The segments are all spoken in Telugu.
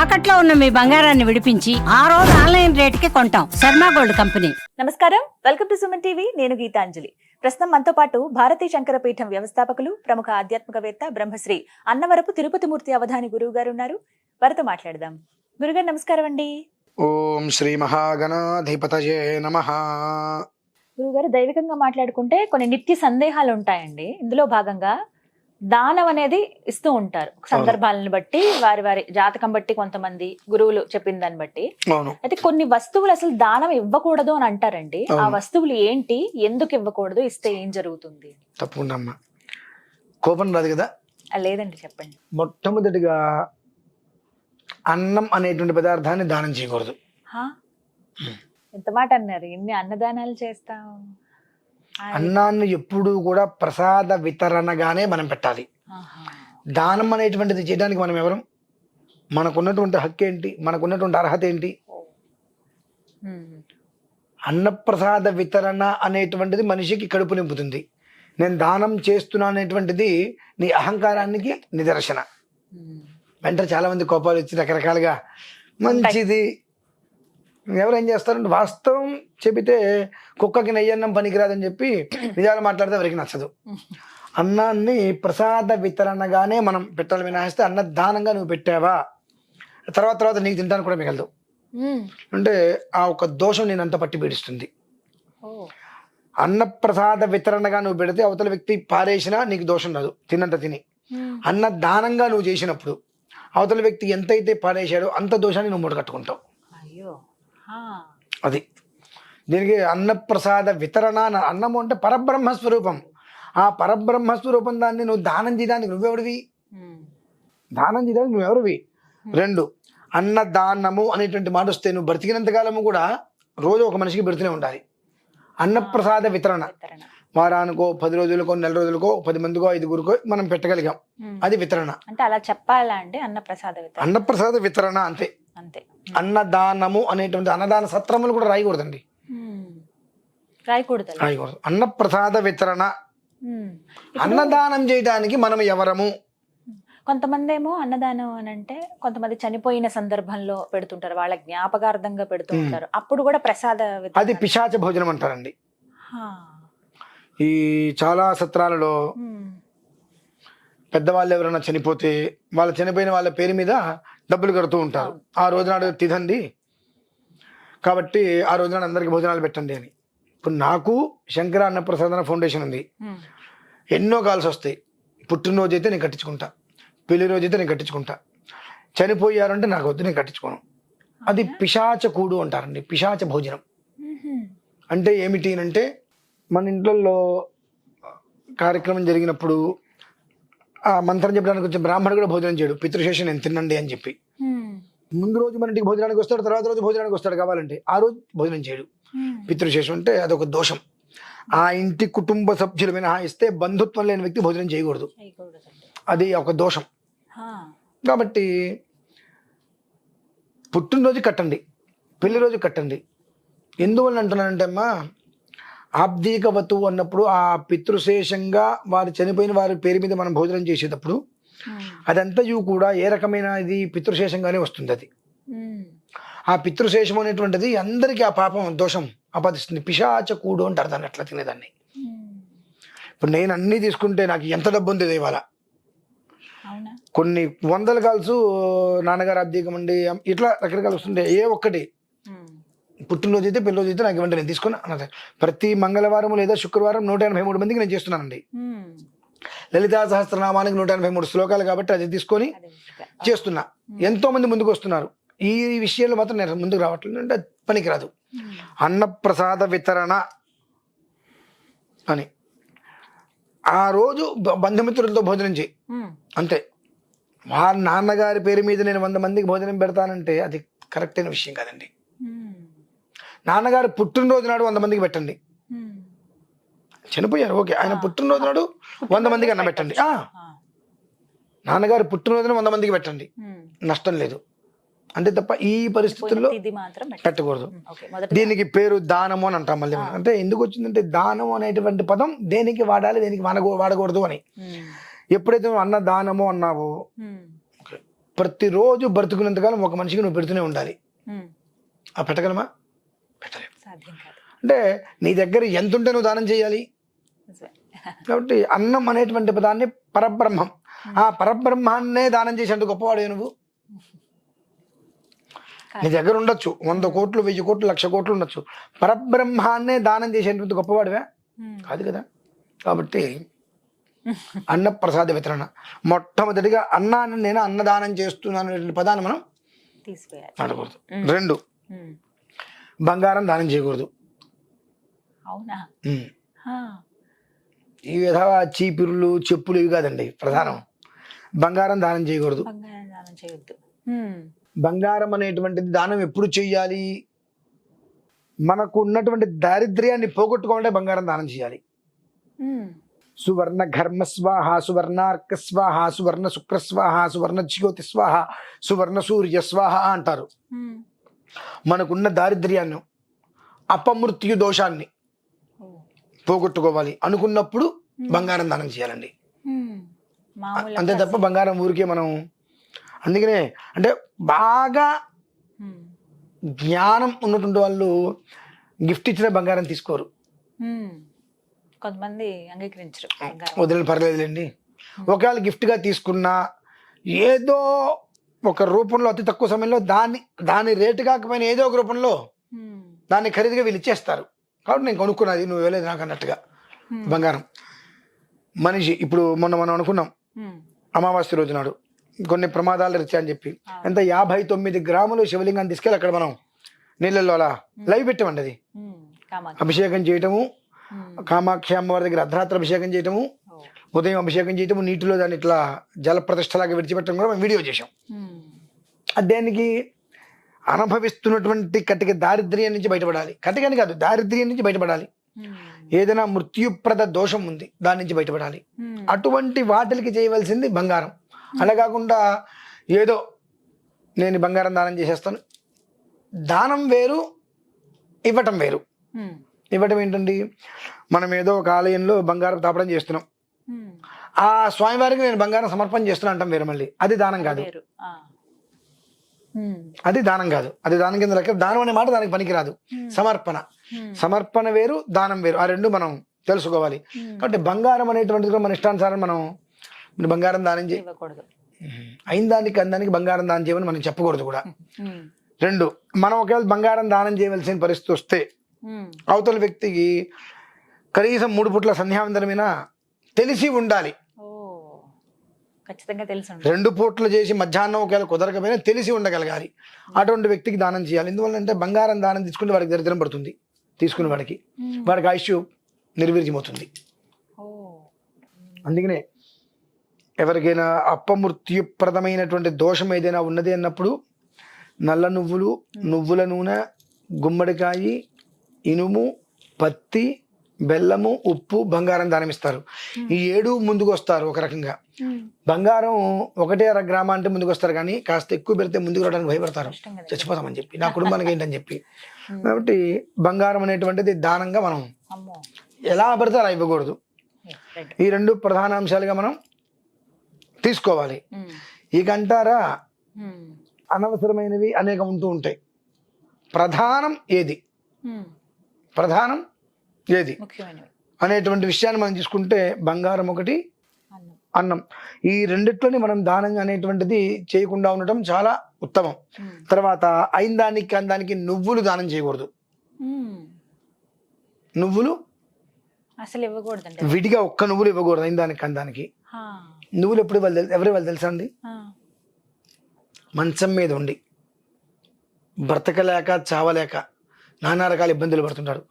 తాకట్లో ఉన్న మీ బంగారాన్ని విడిపించి ఆ రోజు ఆన్లైన్ రేటుకి కొంటాం. Sharma gold company. నమస్కారం, వెల్కమ్ టు సుమన్ టీవీ. నేను గీతాంజలి. ప్రస్తుతం మనతో పాటు భారతీ శంకర పీఠం వ్యవస్థాపకులు, ప్రముఖ ఆధ్యాత్మికవేత్త, బ్రహ్మశ్రీ అన్నవరపు తిరుపతిమూర్తి అవధాని గురువు గారు ఉన్నారు. వారితో మాట్లాడదాం. గురుగారు నమస్కారం అండి. ఓం శ్రీ మహాగణాధిపతయే నమః. గురుగారు, దైవికంగా మాట్లాడుకుంటే కొన్ని నిత్య సందేహాలు ఉంటాయండి. ఇందులో భాగంగా దానం అనేది ఇస్తూ ఉంటారు సందర్భాలను బట్టి, వారి వారి జాతకం బట్టి, కొంతమంది గురువులు చెప్పిన దాన్ని బట్టి. అయితే కొన్ని వస్తువులు అసలు దానం ఇవ్వకూడదు అని అంటారండి. ఆ వస్తువులు ఏంటి, ఎందుకు ఇవ్వకూడదు, ఇస్తే ఏం జరుగుతుంది? తప్పకుండా అమ్మా, కోపం రాదు కదా? లేదండి, చెప్పండి. మొట్టమొదటిగా అన్నం అనేటువంటి పదార్థాన్ని దానం చేయకూడదు. ఎంత మాట అన్నారు, ఇన్ని అన్నదానాలు చేస్తాం. అన్నాన్ని ఎప్పుడూ కూడా ప్రసాద వితరణగానే మనం పెట్టాలి. దానం అనేటువంటిది చేయడానికి మనం ఎవరం? మనకున్నటువంటి హక్కు ఏంటి, మనకున్నటువంటి అర్హత ఏంటి? అన్నప్రసాద వితరణ అనేటువంటిది మనిషికి కడుపు నింపుతుంది. నేను దానం చేస్తున్నా అనేటువంటిది నీ అహంకారానికి నిదర్శన. వెంటనే చాలా మంది కోపాలు వచ్చి రకరకాలుగా మంచిది. ఎవరేం చేస్తారంటే వాస్తవం చెబితే కుక్కకి నెయ్యన్నం పనికిరాదని చెప్పి నిజాలు మాట్లాడితే ఎవరికి నచ్చదు. అన్నాన్ని ప్రసాద వితరణగానే మనం పెట్టాలి మినహాయిస్తే అన్నదానంగా నువ్వు పెట్టావా తర్వాత నీకు తింటాను కూడా మిగలదు. అంటే ఆ ఒక దోషం నేను అంత పట్టి పీడిస్తుంది. అన్నప్రసాద వితరణగా నువ్వు పెడితే అవతల వ్యక్తి పారేసినా నీకు దోషం రాదు, తిన్నంత తిని. అన్నదానంగా నువ్వు చేసినప్పుడు అవతల వ్యక్తి ఎంతైతే పారేశాడో అంత దోషాన్ని నువ్వు మూట కట్టుకుంటావు. అది దీనికి అన్నప్రసాద వితరణ. అన్నము అంటే పరబ్రహ్మస్వరూపం. ఆ పరబ్రహ్మస్వరూపం దాన్ని నువ్వు దానం చేయడానికి నువ్వెవడివి? దానం చేయడానికి నువ్వెవరివి? రెండు, అన్నదానము అనేటువంటి మాట వస్తే నువ్వు బ్రతికినంతకాలము కూడా రోజు ఒక మనిషికి పెడుతూనే ఉండాలి. అన్నప్రసాద వితరణ వారానికో 10 రోజులకో నెల రోజులకో 10 మందికో 5గురికో మనం పెట్టగలిగాం, అది వితరణ. అంటే అలా చెప్పాలా అండి? అన్నప్రసాద వితరణ అంతే. అన్నదానము అనేటువంటి అన్నదాన సత్రములు కూడా రాయకూడదండి, రాయకూడదు. అన్నప్రసాద వితరణ. అన్నదానం చేయడానికి మనం ఎవరము? కొంతమంది ఏమో అన్నదానం అని అంటే కొంతమంది చనిపోయిన సందర్భంలో పెడుతుంటారు, వాళ్ళ జ్ఞాపకార్థంగా పెడుతూ ఉంటారు. అప్పుడు కూడా ప్రసాద అది పిశాచ భోజనం అంటారండి. ఈ చాలా సత్రాలలో పెద్దవాళ్ళు ఎవరైనా చనిపోతే వాళ్ళ చనిపోయిన వాళ్ళ పేరు మీద డబ్బులు కడుతూ ఉంటారు. ఆ రోజునాడు తిదండి కాబట్టి ఆ రోజునాడు అందరికి భోజనాలు పెట్టండి అని. ఇప్పుడు నాకు శంకర అన్నప్రసాదన ఫౌండేషన్ ఉంది. ఎన్నో కాల్స్ వస్తాయి. పుట్టినరోజు అయితే నేను కట్టించుకుంటా, పెళ్లి రోజు అయితే నేను కట్టించుకుంటా, చనిపోయారంటే నాకు వద్దు, నేను కట్టించుకోను. అది పిశాచ కూడు అంటారండి, పిశాచ భోజనం. అంటే ఏమిటి అంటే మన ఇంట్లో కార్యక్రమం జరిగినప్పుడు ఆ మంత్రం చెప్పడానికి వచ్చే బ్రాహ్మణుడు కూడా భోజనం చేయడు. పితృశేషం నేను తినండి అని చెప్పి ముందు రోజు మన ఇంటికి భోజనానికి వస్తాడు, తర్వాత రోజు భోజనానికి వస్తాడు కావాలంటే, ఆ రోజు భోజనం చేయడు. పితృశేషం అంటే అదొక దోషం. ఆ ఇంటి కుటుంబ సభ్యులు మినహాయిస్తే బంధుత్వం లేని వ్యక్తి భోజనం చేయకూడదు, అది ఒక దోషం. కాబట్టి పుట్టినరోజు కట్టండి, పెళ్లి రోజు కట్టండి. ఎందువల్ల అంటున్నానంటే అమ్మా, ఆబ్దీకవతు అన్నప్పుడు ఆ పితృశేషంగా వారు చనిపోయిన వారి పేరు మీద మనం భోజనం చేసేటప్పుడు అదంతయు కూడా ఏ రకమైన ఇది పితృశేషంగానే వస్తుంది. అది ఆ పితృశేషం అనేటువంటిది అందరికీ ఆ పాపం దోషం ఆపాదిస్తుంది. పిశాచ కూడు అంటారు దాన్ని, అట్లా తినేదాన్ని. ఇప్పుడు నేను అన్నీ తీసుకుంటే నాకు ఎంత డబ్బు ఉంది ఇవాళ, కొన్ని 100 కాల్సు నాన్నగారు అబ్దీకం అండి ఇట్లా రకరకాలు వస్తుంటే ఏ ఒక్కటి పుట్టినరోజు అయితే పెళ్లి రోజు అయితే నాకు ఇవ్వండి నేను తీసుకున్నా అన్నది. ప్రతి మంగళవారం లేదా శుక్రవారం 183 మందికి నేను చేస్తున్నానండి. లలితా సహస్రనామానికి 183 శ్లోకాలు కాబట్టి అది తీసుకొని చేస్తున్నా. ఎంతో మంది ముందుకు వస్తున్నారు. ఈ విషయంలో మాత్రం నేను ముందుకు రావట్లేదు అంటే పనికిరాదు. అన్నప్రసాద వితరణ అని ఆ రోజు బంధుమిత్రులతో భోజనం చేయి అంతే. వాళ్ళ నాన్నగారి పేరు మీద నేను 100 మందికి భోజనం పెడతానంటే అది కరెక్ట్ అయిన విషయం కాదండి. నాన్నగారు పుట్టినరోజు నాడు 100 మందికి పెట్టండి. చనిపోయారు ఓకే, ఆయన పుట్టినరోజు నాడు 100 మందికి అన్న పెట్టండి. నాన్నగారు పుట్టినరోజున 100 మందికి పెట్టండి, నష్టం లేదు. అంతే తప్ప ఈ పరిస్థితుల్లో పెట్టకూడదు. దీనికి పేరు దానము అని అంటాం. మళ్ళీ అంటే ఎందుకు వచ్చిందంటే దానము అనేటువంటి పదం దేనికి వాడాలి, దేనికి వాడకూడదు అని. ఎప్పుడైతే నువ్వు అన్న దానము అన్నావో ప్రతిరోజు బ్రతుకున్నంతకాలం ఒక మనిషికి నువ్వు పెడుతూనే ఉండాలి. ఆ పెట్టగలమా? పెట్టలేము. సాధ్యం కాదు. అంటే నీ దగ్గర ఎంత ఉంటే నువ్వు దానం చేయాలి. కాబట్టి అన్నం అనేటువంటి పదాన్ని పరబ్రహ్మం, ఆ పరబ్రహ్మాన్నే దానం చేసేంత గొప్పవాడు నువ్వు. నీ దగ్గర ఉండొచ్చు 100 కోట్లు 1000 కోట్లు 1,00,000 కోట్లు ఉండొచ్చు, పరబ్రహ్మాన్నే దానం చేసేటువంటి గొప్పవాడివే కాదు కదా. కాబట్టి అన్నప్రసాద వితరణ, మొట్టమొదటిగా అన్నాన్ని నేను అన్నదానం చేస్తున్నాను అనే పదాన్ని మనం అనకూడదు. 2, బంగారం దానం చేయకూడదు. అవునా? ఈ విధంగా చీపిరులు చెప్పులు ఇవి కాదండి ప్రధానం. బంగారం దానం చేయకూడదు. బంగారం దానం చేయొద్దు. బంగారం అనేటువంటిది దానం ఎప్పుడు చెయ్యాలి? మనకు ఉన్నటువంటి దారిద్ర్యాన్ని పోగొట్టుకోవాలంటే బంగారం దానం చేయాలి. సువర్ణ ఘర్మ స్వాహ, సువర్ణార్క స్వాహ, సువర్ణ శుక్ర స్వాహ, సువర్ణ జ్యోతి స్వాహ, సువర్ణ సూర్య స్వాహ అంటారు. మనకున్న దారిద్ర్యాన్ని, అపమృత్యు దోషాన్ని పోగొట్టుకోవాలి అనుకున్నప్పుడు బంగారం దానం చేయాలండి. అంతే తప్ప బంగారం ఊరికే మనం, అందుకనే అంటే బాగా జ్ఞానం ఉన్నటువంటి వాళ్ళు గిఫ్ట్ ఇచ్చిన బంగారం తీసుకోరు. కొంతమంది అంగీకరించరు. వదిలేని పర్లేదులేండి. ఒకవేళ గిఫ్ట్గా తీసుకున్నా ఏదో ఒక రూపంలో అతి తక్కువ సమయంలో దాని రేటు కాకపోయినా ఏదో ఒక రూపంలో దాన్ని ఖరీదుగా వీళ్ళు ఇచ్చేస్తారు. కాబట్టి నేను కొనుక్కున్నది నువ్వు ఇవ్వలేదు నాకు అన్నట్టుగా బంగారం. మనిషి ఇప్పుడు మొన్న మనం అనుకున్నాం అమావాస్య రోజు నాడు కొన్ని ప్రమాదాలు రీత్యా అని చెప్పి ఎంత 59 గ్రాములు శివలింగాన్ని తీసుకెళ్ళి అక్కడ మనం నీళ్ళల్లో అలా లైవ్ పెట్టామండి. అది అభిషేకం చేయటము, కామాక్షి అమ్మవారి దగ్గర అర్ధరాత్రి అభిషేకం చేయటము, ఉదయం అభిషేకం చేయటము, నీటిలో దాన్ని ఇట్లా జల ప్రతిష్టలాగా విడిచిపెట్టడం కూడా మేము వీడియో చేసాం. దానికి అనుభవిస్తున్నటువంటి కటిక దారిద్ర్యం నుంచి బయటపడాలి. కటికని కాదు, దారిద్ర్యం నుంచి బయటపడాలి. ఏదైనా మృత్యుప్రద దోషం ఉంది దాని నుంచి బయటపడాలి. అటువంటి వాటికి చేయవలసింది బంగారం. అలా కాకుండా ఏదో నేను బంగారం దానం చేసేస్తాను. దానం వేరు, ఇవ్వటం వేరు. ఇవ్వటం ఏంటండి, మనం ఏదో ఒక ఆలయంలో బంగారం తాపడం చేస్తున్నాం, ఆ స్వామివారికి నేను బంగారం సమర్పణ చేస్తున్నా అంటాం వేరు. మళ్ళీ అది దానం కాదు. అది దానం కాదు. అది దానం కింద లెక్క. దానం అనే మాట దానికి పనికిరాదు. సమర్పణ వేరు, దానం వేరు. ఆ రెండు మనం తెలుసుకోవాలి. కాబట్టి బంగారం అనేటువంటిది కూడా మన ఇష్టానుసారం మనం బంగారం దానం చేయకూడదు. అయిన దానికి అందానికి బంగారం దానం చేయమని మనం చెప్పకూడదు కూడా. 2, మనం ఒకవేళ బంగారం దానం చేయవలసిన పరిస్థితి వస్తే అవతల వ్యక్తికి కనీసం 3 పూట్ల సంధ్యావందనమైనా తెలిసి ఉండాలి. 2 పూట్లు చేసి మధ్యాహ్నం ఒకవేళ కుదరకపోయినా తెలిసి ఉండగలగాలి. అటువంటి వ్యక్తికి దానం చేయాలి. ఎందువల్లంటే బంగారం దానం తీసుకుంటే వాడికి దరిద్రం పడుతుంది. తీసుకునే వాడికి ఆయుష్ నిర్వీర్యమవుతుంది. అందుకనే ఎవరికైనా అపమృత్యుప్రదమైనటువంటి దోషం ఏదైనా ఉన్నది అన్నప్పుడు నల్ల నువ్వులు, నువ్వుల నూనె, గుమ్మడికాయ, ఇనుము, పత్తి, బెల్లము, ఉప్పు, బంగారం దానం ఇస్తారు. ఈ 7 ముందుకు వస్తారు. ఒక రకంగా బంగారం 1.5 గ్రామా అంటే ముందుకు వస్తారు, కానీ కాస్త ఎక్కువ పెడితే ముందుకు రావడానికి భయపడతారు, చచ్చిపోతామని చెప్పి, నా కుటుంబానికి ఏంటని చెప్పి. కాబట్టి బంగారం అనేటువంటిది దానంగా మనం ఎలా పడితే అలా ఇవ్వకూడదు. ఈ 2 ప్రధాన అంశాలుగా మనం తీసుకోవాలి. ఇక అంటారా అనవసరమైనవి అనేక ఉంటూ ఉంటాయి. ప్రధానం ఏది అనేటువంటి విషయాన్ని మనం తీసుకుంటే బంగారం ఒకటి, అన్నం. ఈ రెండిట్లోని మనం దానం అనేటువంటిది చేయకుండా ఉండటం చాలా ఉత్తమం. తర్వాత అయిన దానికి అందానికి నువ్వులు దానం చేయకూడదు. నువ్వులు అసలు ఇవ్వకూడదు. విడిగా ఒక్క నువ్వులు ఇవ్వకూడదు. అయిన దానికి అందానికి నువ్వులు ఎప్పుడు ఎవరి వాళ్ళు తెలుసా అండి? మంచం మీద ఉండి బ్రతకలేక చావలేక నానా రకాల ఇబ్బందులు పడుతుంటాడు,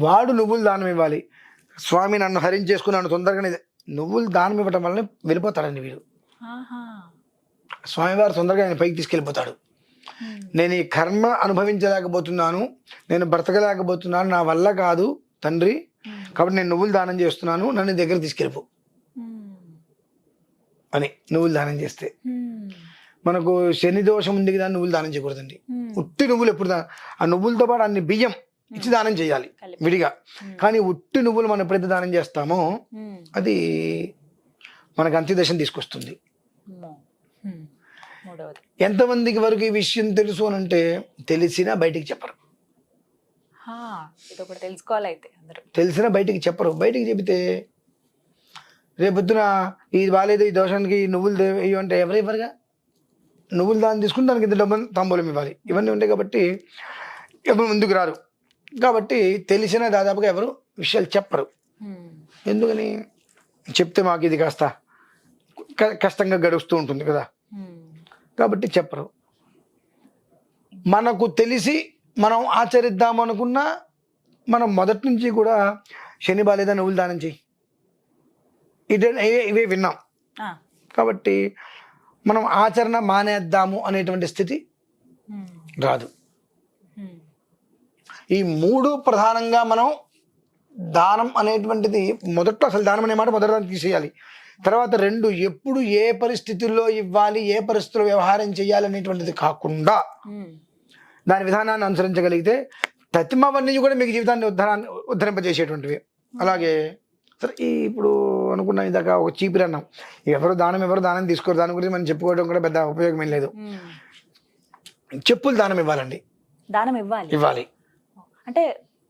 వాడు నువ్వులు దానం ఇవ్వాలి. స్వామి నన్ను హరించేసుకున్నాను తొందరగానే, నువ్వులు దానం ఇవ్వటం వల్ల వెళ్ళిపోతాడండి వీడు. స్వామివారు తొందరగా ఆయన పైకి తీసుకెళ్ళిపోతాడు. నేను ఈ కర్మ అనుభవించలేకపోతున్నాను, నేను బ్రతకలేకపోతున్నాను, నా వల్ల కాదు తండ్రి, కాబట్టి నేను నువ్వులు దానం చేస్తున్నాను, నన్ను దగ్గర తీసుకెళ్ళిపో అని నువ్వులు దానం చేస్తే. మనకు శని దోషం ఉంది కదా, నువ్వులు దానం చేయకూడదండి. ఉట్టి నువ్వులు ఎప్పుడు ఆ నువ్వులతో పాటు అన్ని బియ్యం ఇచ్చి దానం చేయాలి విడిగా. కానీ ఉట్టి నువ్వులు మనం ఎప్పుడైతే దానం చేస్తామో అది మనకు అంత్యదశం తీసుకొస్తుంది. మూడవది. ఎంతమందికి వరకు ఈ విషయం తెలుసు అని అంటే తెలిసినా బయటికి చెప్పరు. ఇది ఒకటి తెలుసుకోవాలి అయితే అందరూ. తెలిసినా బయటికి చెప్పరు. బయటికి చెబితే రేపొద్దున ఇది బాగాలేదు, ఈ దోషానికి నువ్వులు ఇవ్వంటే ఎవరు ఇవ్వరుగా. నువ్వులు దాన్ని తీసుకుని దానికి ఇంత డబ్బు తాంబూలం ఇవ్వాలి, ఇవన్నీ ఉంటాయి కాబట్టి ఎవరు ముందుకు రారు. కాబట్టి తెలిసినా దాదాపుగా ఎవరు విషయాలు చెప్పరు. ఎందుకని చెప్తే మాకు ఇది కాస్త కష్టంగా గడుస్తూ ఉంటుంది కదా, కాబట్టి చెప్పరు. మనకు తెలిసి మనం ఆచరిద్దాం అనుకున్నా మనం మొదటి నుంచి కూడా శని బాలేదా నువ్వులు దానం చేయి ఇవే విన్నాం. కాబట్టి మనం ఆచరణ మానేద్దాము అనేటువంటి స్థితి రాదు. ఈ మూడు ప్రధానంగా మనం దానం అనేటువంటిది మొదట్లో అసలు దానం అనే మాట మొదటి తీసేయాలి. తర్వాత రెండు, ఎప్పుడు ఏ పరిస్థితుల్లో ఇవ్వాలి, ఏ పరిస్థితుల్లో వ్యవహారం చేయాలి అనేటువంటిది కాకుండా దాని విధానాన్ని అనుసరించగలిగితే ప్రతిమవన్నీ కూడా మీకు జీవితాన్ని ఉద్ధరింపజేసేటువంటివి. అలాగే సరే ఇప్పుడు అనుకున్నాం ఇందాక ఒక చీపిరి అన్నాం, ఎవరు దానం తీసుకోరు, దాని గురించి మనం చెప్పుకోవడం కూడా పెద్ద ఉపయోగం ఏం లేదు. చెప్పులు దానం ఇవ్వాలండి, దానం ఇవ్వాలి. అంటే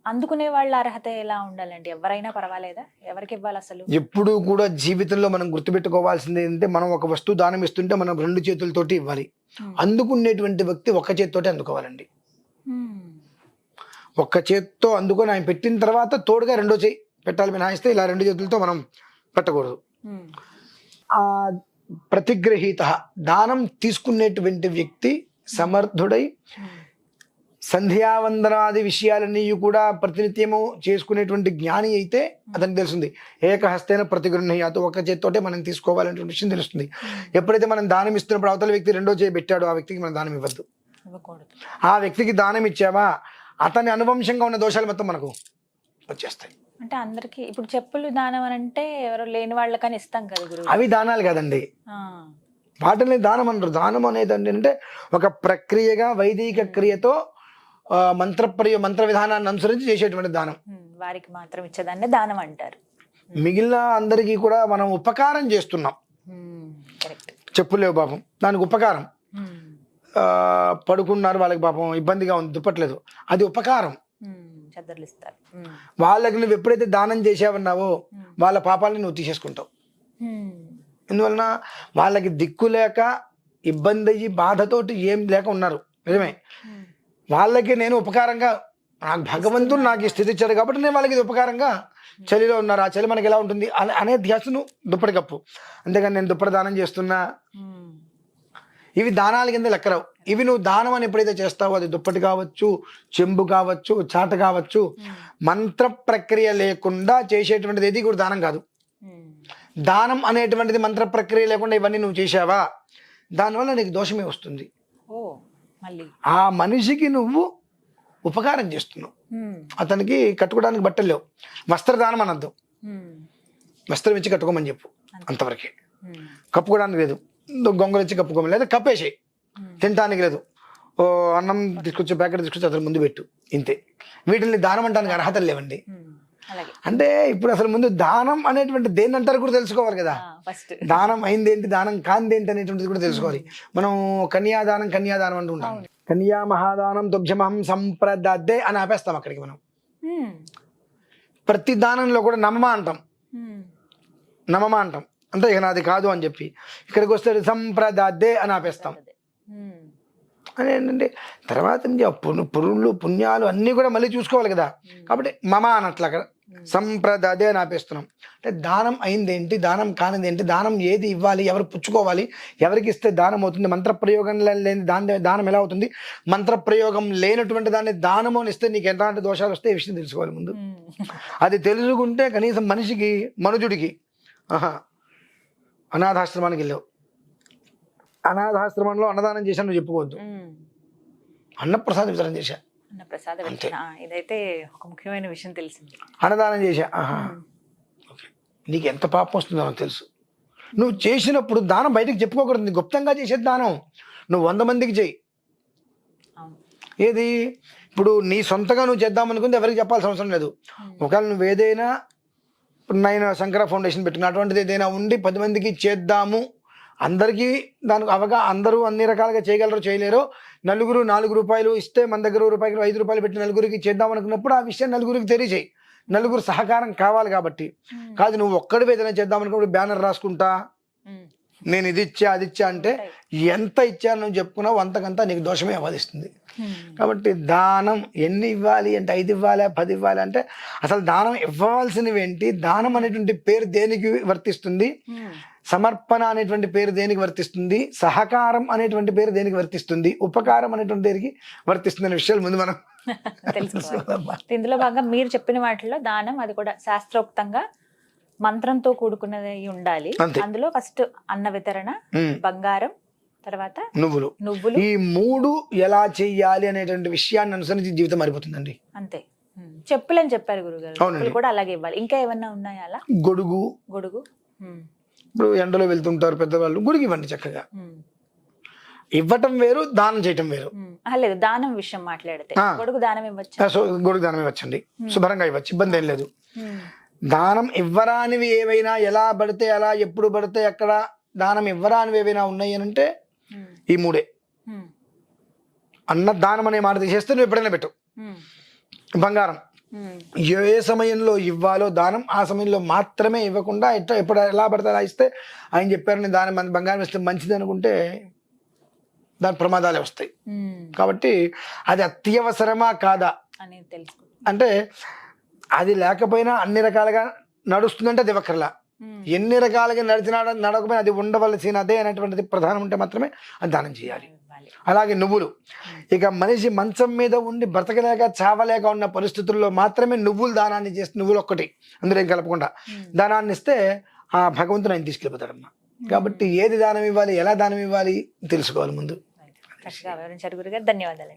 అందుకునే వాళ్ళ అర్హత ఎలా ఉండాలండి? ఎవరైనా పర్వాలేదా? ఎవరికి ఇవ్వాలి అసలు? ఎప్పుడు కూడా జీవితంలో మనం గుర్తుపెట్టుకోవాల్సింది ఏంటంటే మనం ఒక వస్తువు దానం ఇస్తుంటే మనం రెండు చేతులతోటి ఇవ్వాలి. అందుకునేటువంటి వ్యక్తి ఒక్క చేతితోటి అందుకోవాలండి. ఒక్క చేతితో అందుకొని ఆయన పెట్టిన తర్వాత తోడుగా రెండో చేయి పెట్టాలి మినహాయిస్తే ఇలా రెండు చేతులతో మనం పెట్టకూడదు. ఆ ప్రతిగ్రహీత దానం తీసుకునేటువంటి వ్యక్తి సమర్థుడై సంధ్యావందనాది విషయాలన్నీ కూడా ప్రతినిత్యము చేసుకునేటువంటి జ్ఞాని అయితే అతనికి తెలుస్తుంది. ఏకహస్తేన ప్రతిగృహ్ణీయాతు, ఒక్క చేతితోటే మనం తీసుకోవాలనేటువంటి విషయం తెలుస్తుంది. ఎప్పుడైతే మనం దానం ఇస్తున్నప్పుడు అవతల వ్యక్తి రెండో చేయి పెట్టాడో ఆ వ్యక్తికి మనం దానం ఇవ్వద్దు. ఆ వ్యక్తికి దానం ఇచ్చావా అతని అనువంశంగా ఉన్న దోషాలు మొత్తం మనకు వచ్చేస్తాయి. అంటే అందరికి ఇప్పుడు చెప్పులు దానం అని అంటే ఎవరో లేని వాళ్ళకని ఇస్తాం కదా గురువు. అవి దానాలు కాదండి, వాటిని దానం అంటారు. దానం అనేది అంటే ఒక ప్రక్రియగా వైదిక క్రియతో మంత్ర విధానాన్ని అనుసరించి చేసేటువంటి దానం. వారికి మాత్రం ఇచ్చేదాన్ని దానం అంటారు. మిగిలిన అందరికీ కూడా మనం ఉపకారం చేస్తున్నాం. చెప్పులు లేవు పాపం, దానికి ఉపకారం. పడుకున్నారు, వాళ్ళకి పాపం ఇబ్బందిగా ఉంది, దుప్పట్లేదు, అది ఉపకారం. వాళ్ళకి నువ్వు ఎప్పుడైతే దానం చేసావన్నావో వాళ్ళ పాపాలని నువ్వు తీసేసుకుంటావు. ఎందువలన వాళ్ళకి దిక్కు లేక ఇబ్బంది అయ్యి బాధతోటి ఏం లేక ఉన్నారు, నిజమే. వాళ్ళకి నేను ఉపకారంగా, నాకు భగవంతుడు నాకు ఈ స్థితి ఇచ్చాడు కాబట్టి నేను వాళ్ళకి ఇది ఉపకారంగా, చలిలో ఉన్నారు, ఆ చలి మనకి ఎలా ఉంటుంది అనే ధ్యాసను దుప్పటి కప్పు. అంతేగాని నేను దుప్పటి దానం చేస్తున్నా, ఇవి దానాల కింద లెక్కరావు. ఇవి నువ్వు దానం అని ఎప్పుడైతే చేస్తావో అది దుప్పటి కావచ్చు, చెంబు కావచ్చు, చాట కావచ్చు, మంత్ర ప్రక్రియ లేకుండా చేసేటువంటిది ఏది కూడా దానం కాదు. దానం అనేటువంటిది మంత్ర ప్రక్రియ లేకుండా ఇవన్నీ నువ్వు చేసావా దానివల్ల నీకు దోషమే వస్తుంది. ఆ మనిషికి నువ్వు ఉపకారం చేస్తున్నావు. అతనికి కట్టుకోవడానికి బట్టలు లేవు, వస్త్రదానం అనద్దు, వస్త్రం ఇచ్చి కట్టుకోమని చెప్పు, అంతవరకే. కప్పుకోవడానికి లేదు, గొంగలు ఇచ్చి కప్పుకోమని, లేదా కప్పేసి తినడానికి లేదు, ఓ అన్నం తీసుకొచ్చి ప్యాకెట్ తీసుకొచ్చి అతను ముందు పెట్టు, ఇంతే. వీటిని దానం అంటానికి అర్హతలు లేవండి. అంటే ఇప్పుడు అసలు ముందు దానం అనేటువంటి దేన్ని అంటారు కూడా తెలుసుకోవాలి కదా. దానం అయింది ఏంటి, దానం కాంది ఏంటి అనేటువంటిది కూడా తెలుసుకోవాలి. మనం కన్యాదానం అంటుంటాం. కన్యా మహాదానం దుగ్ధమహం సంప్రదద్దే అని ఆపేస్తాం అక్కడికి. మనం ప్రతి దానంలో కూడా నమమ అంటాం అంటే ఇక నాది కాదు అని చెప్పి. ఇక్కడికి వస్తే సంప్రదద్దే అని ఆపేస్తాం. అని ఏంటంటే తర్వాత పురుళ్ళు పుణ్యాలు అన్నీ కూడా మళ్ళీ చూసుకోవాలి కదా. కాబట్టి మమ అన్నట్లు అక్కడ సంప్రదదే అని ఆపేస్తున్నాం. అంటే దానం అయిందేంటి, దానం కానిదేంటి, దానం ఏది ఇవ్వాలి, ఎవరు పుచ్చుకోవాలి, ఎవరికి ఇస్తే దానం అవుతుంది, మంత్రప్రయోగం లేని దానం ఎలా అవుతుంది, మంత్రప్రయోగం లేనటువంటి దాన్ని దానము అని ఇస్తే నీకు ఎలాంటి దోషాలు వస్తే ఈ విషయం తెలుసుకోవాలి ముందు. అది తెలుసుకుంటే కనీసం మనిషికి, మనుజుడికి, అనాథాశ్రమానికి వెళ్ళావు, అనాథాశ్రమంలో అన్నదానం చేశాను నువ్వు చెప్పుకోవద్దు, అన్నప్రసాదం వితరణ చేశా, ఇదైతే ఒక ముఖ్యమైన విషయం తెలిసింది. అన్నదానం చేశా, నీకు ఎంత పాపం వస్తుందో నాకు తెలుసు. నువ్వు చేసినప్పుడు దానం బయటకు చెప్పుకోకూడదు, గుప్తంగా చేసేది దానం. నువ్వు 100 మందికి చెయ్యి. ఏది ఇప్పుడు నీ సొంతగా నువ్వు చేద్దాం అనుకుంటే ఎవరికి చెప్పాల్సిన అవసరం లేదు. ఒకవేళ నువ్వు ఏదైనా, నేను శంకర ఫౌండేషన్ పెట్టిన అటువంటిది ఏదైనా ఉండి 10 మందికి చేద్దాము అందరికీ దానికి అందరూ అన్ని రకాలుగా చేయగలరో చేయలేరో, నలుగురు 4 రూపాయలు ఇస్తే మన దగ్గర రూపాయికి 5 రూపాయలు పెట్టి నలుగురికి చేద్దాం అనుకున్నప్పుడు ఆ విషయం నలుగురికి తెలియజేయి. నలుగురు సహకారం కావాలి కాబట్టి. కాదు నువ్వు ఒక్కడివి ఏదైనా చేద్దాం అనుకున్నప్పుడు బ్యానర్ రాసుకుంటా నేను ఇది ఇచ్చా అది ఇచ్చా అంటే ఎంత ఇచ్చాను నువ్వు చెప్పుకున్నావు అంతకంతా నీకు దోషమే ఆపాదిస్తుంది. కాబట్టి దానం ఎన్ని ఇవ్వాలి అంటే 5 ఇవ్వాలి 10 ఇవ్వాలి అంటే అసలు దానం ఇవ్వాల్సినవి ఏంటి, దానం అనేటువంటి పేరు దేనికి వర్తిస్తుంది, సమర్పణ అనేటువంటి పేరు దేనికి వర్తిస్తుంది, సహకారం అనేటువంటి పేరు దేనికి వర్తిస్తుంది, ఉపకారం అనేటువంటి దేనికి వర్తిస్తుంది అనే విషయాలు ముందు మనం తెలుసుకోవాలి. ఇందులో భాగంగా మీరు చెప్పిన వాటిలో దానం అది కూడా శాస్త్రోక్తంగా మంత్రంతో కూడుకున్నది ఉండాలి. అందులో ఫస్ట్ అన్న వితరణ, బంగారం, తర్వాత నువ్వులు, ఈ 3 ఎలా చెయ్యాలి అనేటువంటి విషయాన్ని అనుసరించి జీవితం మారిపోతుందండి. అంతే. చెప్పులని చెప్పారు గురుగారు కూడా అలాగే ఇవ్వాలి. ఇంకా ఏమన్నా ఉన్నాయా అలా? గొడుగు ఇప్పుడు ఎండలో వెళ్తుంటారు పెద్దవాళ్ళు, గొడుగు ఇవ్వండి చక్కగా. ఇవ్వటం వేరు, దానం చేయటం వేరు. లేదు, దానం విషయం మాట్లాడితే గొడుగు దానం ఇవ్వచ్చు. గొడుగు దానం ఇవ్వచ్చండి, శుభ్రంగా ఇవ్వచ్చు, ఇబ్బంది ఏం లేదు. దానం ఇవ్వరానివి ఏవైనా ఎలా పడితే అలా ఎప్పుడు పడితే అక్కడ దానం ఇవ్వరానివి ఏవైనా ఉన్నాయి అని అంటే ఈ 3. అన్న దానం అనే మాట తీసేస్తే నువ్వు ఎప్పుడైనా పెట్టు. బంగారం ఏ సమయంలో ఇవ్వాలో దానం ఆ సమయంలో మాత్రమే ఇవ్వకుండా ఎప్పుడు ఎలా పడితే అలా ఇస్తే ఆయన చెప్పారు నేను దానం బంగారం ఇస్తే మంచిది అనుకుంటే దాని ప్రమాదాలే వస్తాయి. కాబట్టి అది అత్యవసరమా కాదా అని తెలుసుకో. అంటే అది లేకపోయినా అన్ని రకాలుగా నడుస్తుందంటే అది ఇవ్వకర్లా, ఎన్ని రకాలుగా నడకపోయినా అది ఉండవలసినదే అనేటువంటిది ప్రధానం ఉంటే మాత్రమే అది దానం చేయాలి. అలాగే నువ్వులు, ఇక మనిషి మంచం మీద ఉండి బ్రతకలేక చావలేక ఉన్న పరిస్థితుల్లో మాత్రమే నువ్వులు దానాన్ని చేస్తే, నువ్వులు ఒక్కటి అందులో ఏం కలపకుండా దానాన్ని ఇస్తే ఆ భగవంతుడు ఆయన తీసుకెళ్ళిపోతాడమ్మా. కాబట్టి ఏది దానం ఇవ్వాలి, ఎలా దానం ఇవ్వాలి తెలుసుకోవాలి ముందు. వివరించారు గురుగారు, ధన్యవాదాలు.